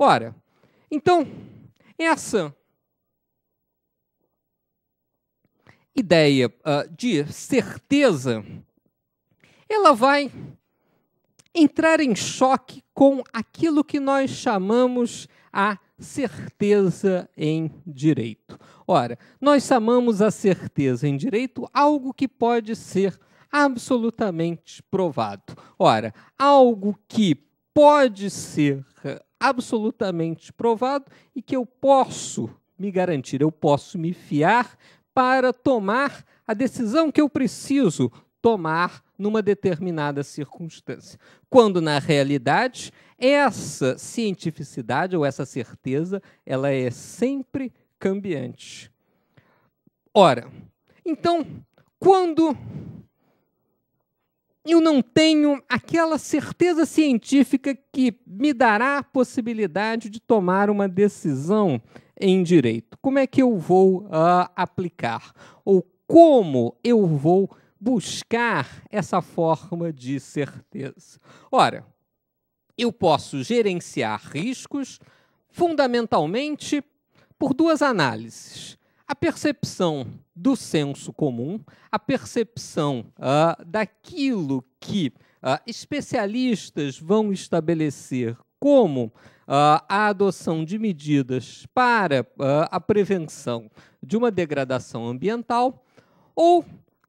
Ora, então, essa ideia de certeza, ela vai entrar em choque com aquilo que nós chamamos a certeza em direito. Ora, nós chamamos a certeza em direito algo que pode ser absolutamente provado. Ora, algo que pode ser absolutamente provado e que eu posso me garantir, eu posso me fiar para tomar a decisão que eu preciso tomar numa determinada circunstância. Quando, na realidade, essa cientificidade ou essa certeza, ela é sempre cambiante. Ora, então, quando eu não tenho aquela certeza científica que me dará a possibilidade de tomar uma decisão em direito, como é que eu vou aplicar? Ou como eu vou buscar essa forma de certeza? Ora, eu posso gerenciar riscos fundamentalmente por duas análises. A percepção do senso comum, a percepção daquilo que especialistas vão estabelecer como a adoção de medidas para a prevenção de uma degradação ambiental, ou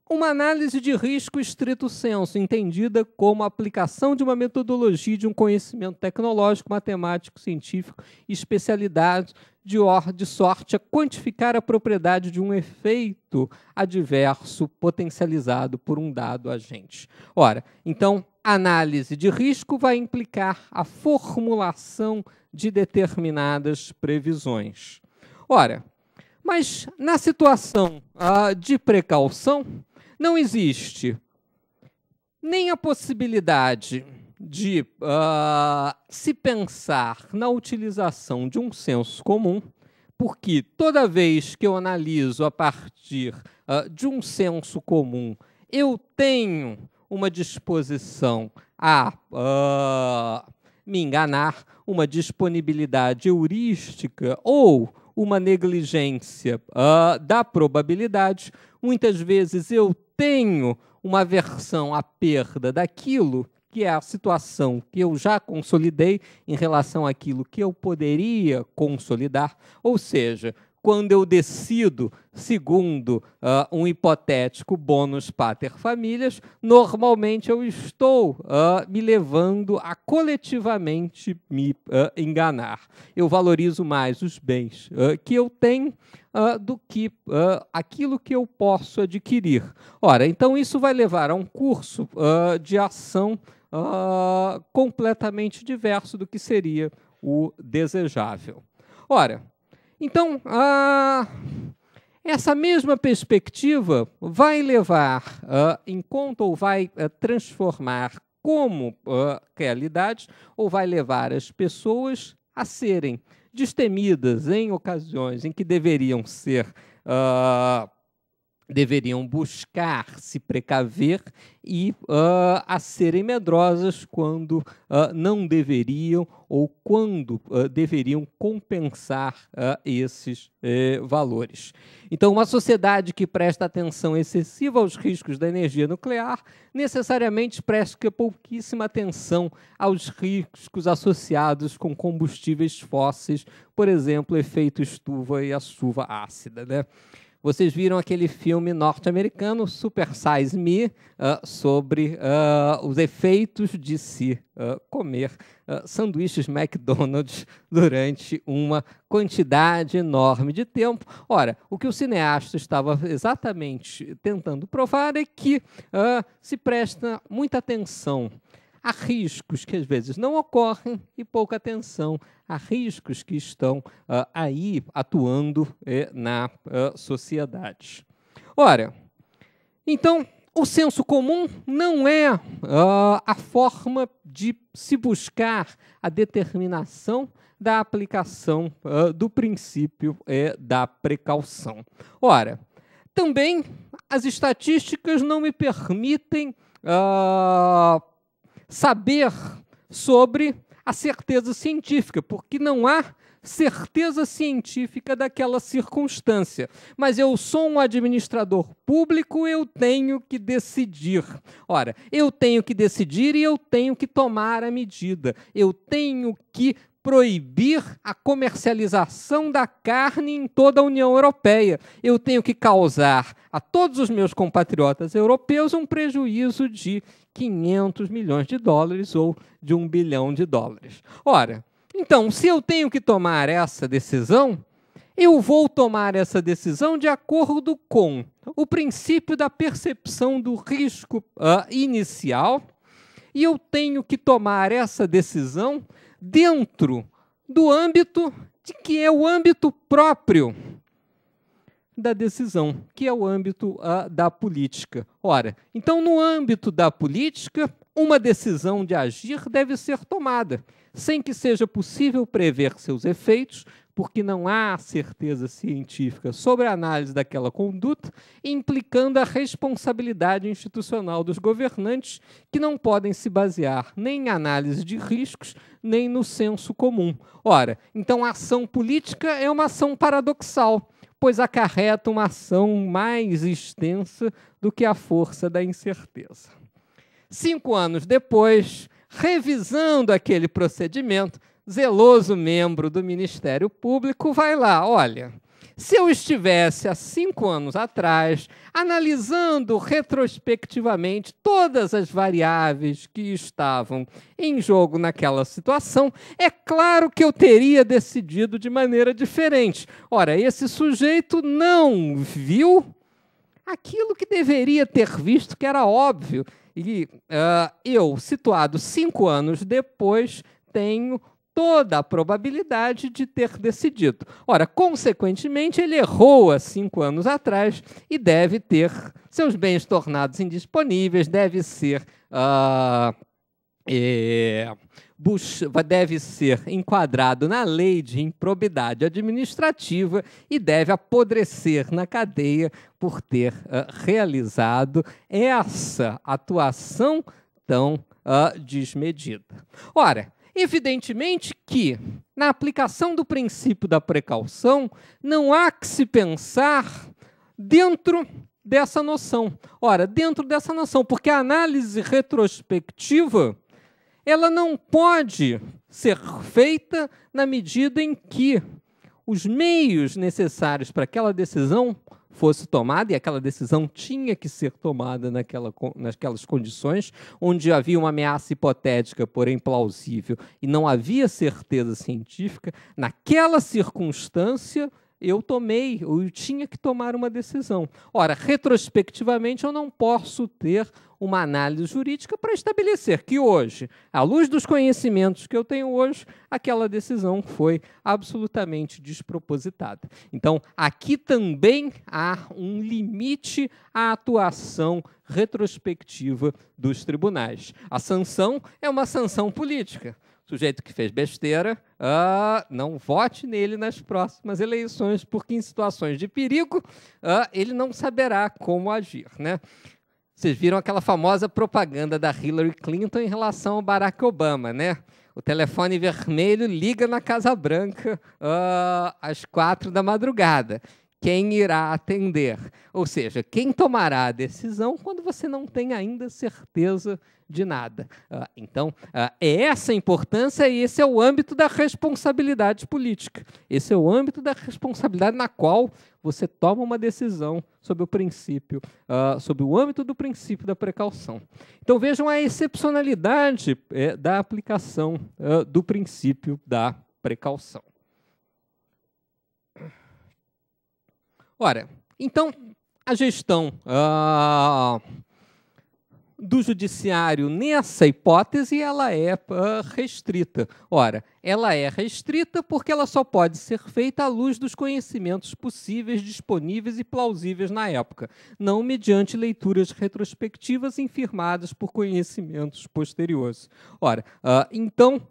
uma análise de risco estrito sensu, entendida como a aplicação de uma metodologia de um conhecimento tecnológico, matemático, científico e especialidade de sorte a quantificar a propriedade de um efeito adverso potencializado por um dado agente. Ora, então, análise de risco vai implicar a formulação de determinadas previsões. Ora, mas na situação de precaução, não existe nem a possibilidade de se pensar na utilização de um senso comum, porque toda vez que eu analiso a partir de um senso comum, eu tenho uma disposição a me enganar, uma disponibilidade heurística ou uma negligência da probabilidade. Muitas vezes eu tenho uma aversão à perda daquilo que é a situação que eu já consolidei em relação àquilo que eu poderia consolidar, ou seja, quando eu decido segundo um hipotético bonus pater familias, normalmente eu estou me levando a coletivamente me enganar. Eu valorizo mais os bens que eu tenho do que aquilo que eu posso adquirir. Ora, então isso vai levar a um curso de ação completamente diverso do que seria o desejável. Ora, então, essa mesma perspectiva vai levar em conta ou vai transformar como realidade ou vai levar as pessoas a serem destemidas em ocasiões em que deveriam buscar se precaver e a serem medrosas quando não deveriam ou quando deveriam compensar esses valores. Então, uma sociedade que presta atenção excessiva aos riscos da energia nuclear necessariamente presta pouquíssima atenção aos riscos associados com combustíveis fósseis, por exemplo, efeito estufa e a chuva ácida, né? Vocês viram aquele filme norte-americano, Super Size Me, sobre os efeitos de se comer sanduíches McDonald's durante uma quantidade enorme de tempo. Ora, o que o cineasta estava exatamente tentando provar é que se presta muita atenção a riscos que às vezes não ocorrem e pouca atenção a riscos que estão aí atuando na sociedade. Ora, então, o senso comum não é a forma de se buscar a determinação da aplicação do princípio da precaução. Ora, também as estatísticas não me permitem saber sobre a certeza científica, porque não há certeza científica daquela circunstância. Mas eu sou um administrador público, eu tenho que decidir. Ora, eu tenho que decidir e eu tenho que tomar a medida. Eu tenho que proibir a comercialização da carne em toda a União Europeia. Eu tenho que causar a todos os meus compatriotas europeus um prejuízo de 500 milhões de dólares ou de $1 bilhão. Ora, então, se eu tenho que tomar essa decisão, eu vou tomar essa decisão de acordo com o princípio da percepção do risco inicial, e eu tenho que tomar essa decisão dentro do âmbito de que é o âmbito próprio da decisão, que é o âmbito da política. Ora, então, no âmbito da política, uma decisão de agir deve ser tomada, sem que seja possível prever seus efeitos, porque não há certeza científica sobre a análise daquela conduta, implicando a responsabilidade institucional dos governantes, que não podem se basear nem em análise de riscos, nem no senso comum. Ora, então a ação política é uma ação paradoxal, pois acarreta uma ação mais extensa do que a força da incerteza. 5 anos depois, revisando aquele procedimento, zeloso membro do Ministério Público vai lá, olha, se eu estivesse há 5 anos atrás, analisando retrospectivamente todas as variáveis que estavam em jogo naquela situação, é claro que eu teria decidido de maneira diferente. Ora, esse sujeito não viu aquilo que deveria ter visto, que era óbvio, e eu, situado 5 anos depois, tenho toda a probabilidade de ter decidido. Ora, consequentemente, ele errou há 5 anos atrás e deve ter seus bens tornados indisponíveis, deve ser enquadrado na lei de improbidade administrativa e deve apodrecer na cadeia por ter realizado essa atuação tão desmedida. Ora, evidentemente que, na aplicação do princípio da precaução, não há que se pensar dentro dessa noção. Ora, dentro dessa noção, porque a análise retrospectiva ela não pode ser feita na medida em que os meios necessários para aquela decisão fosse tomada, e aquela decisão tinha que ser tomada naquelas condições, onde havia uma ameaça hipotética, porém plausível, e não havia certeza científica, naquela circunstância eu tinha que tomar uma decisão. Ora, retrospectivamente, eu não posso ter uma análise jurídica para estabelecer que hoje, à luz dos conhecimentos que eu tenho hoje, aquela decisão foi absolutamente despropositada. Então, aqui também há um limite à atuação retrospectiva dos tribunais. A sanção é uma sanção política. O sujeito que fez besteira, não vote nele nas próximas eleições, porque em situações de perigo, ele não saberá como agir, né? Vocês viram aquela famosa propaganda da Hillary Clinton em relação ao Barack Obama, né? O telefone vermelho liga na Casa Branca às 4 da madrugada. Quem irá atender? Ou seja, quem tomará a decisão quando você não tem ainda certeza de nada. Então, é essa a importância e esse é o âmbito da responsabilidade política. Esse é o âmbito da responsabilidade na qual você toma uma decisão sobre o princípio, sobre o âmbito do princípio da precaução. Então, vejam a excepcionalidade da aplicação do princípio da precaução. Ora, então, a gestão do judiciário nessa hipótese, ela é restrita. Ora, ela é restrita porque ela só pode ser feita à luz dos conhecimentos possíveis, disponíveis e plausíveis na época, não mediante leituras retrospectivas infirmadas por conhecimentos posteriores. Ora, então,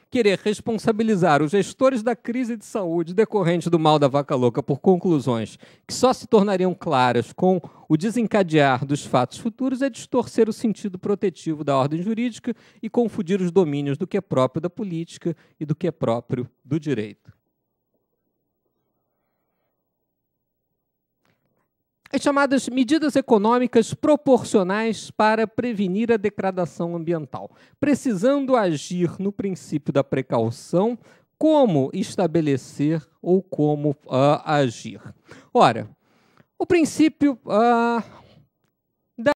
querer responsabilizar os gestores da crise de saúde decorrente do mal da vaca louca por conclusões que só se tornariam claras com o desencadear dos fatos futuros é distorcer o sentido protetivo da ordem jurídica e confundir os domínios do que é próprio da política e do que é próprio do direito. As chamadas medidas econômicas proporcionais para prevenir a degradação ambiental, precisando agir no princípio da precaução, como estabelecer ou como agir. Ora, o princípio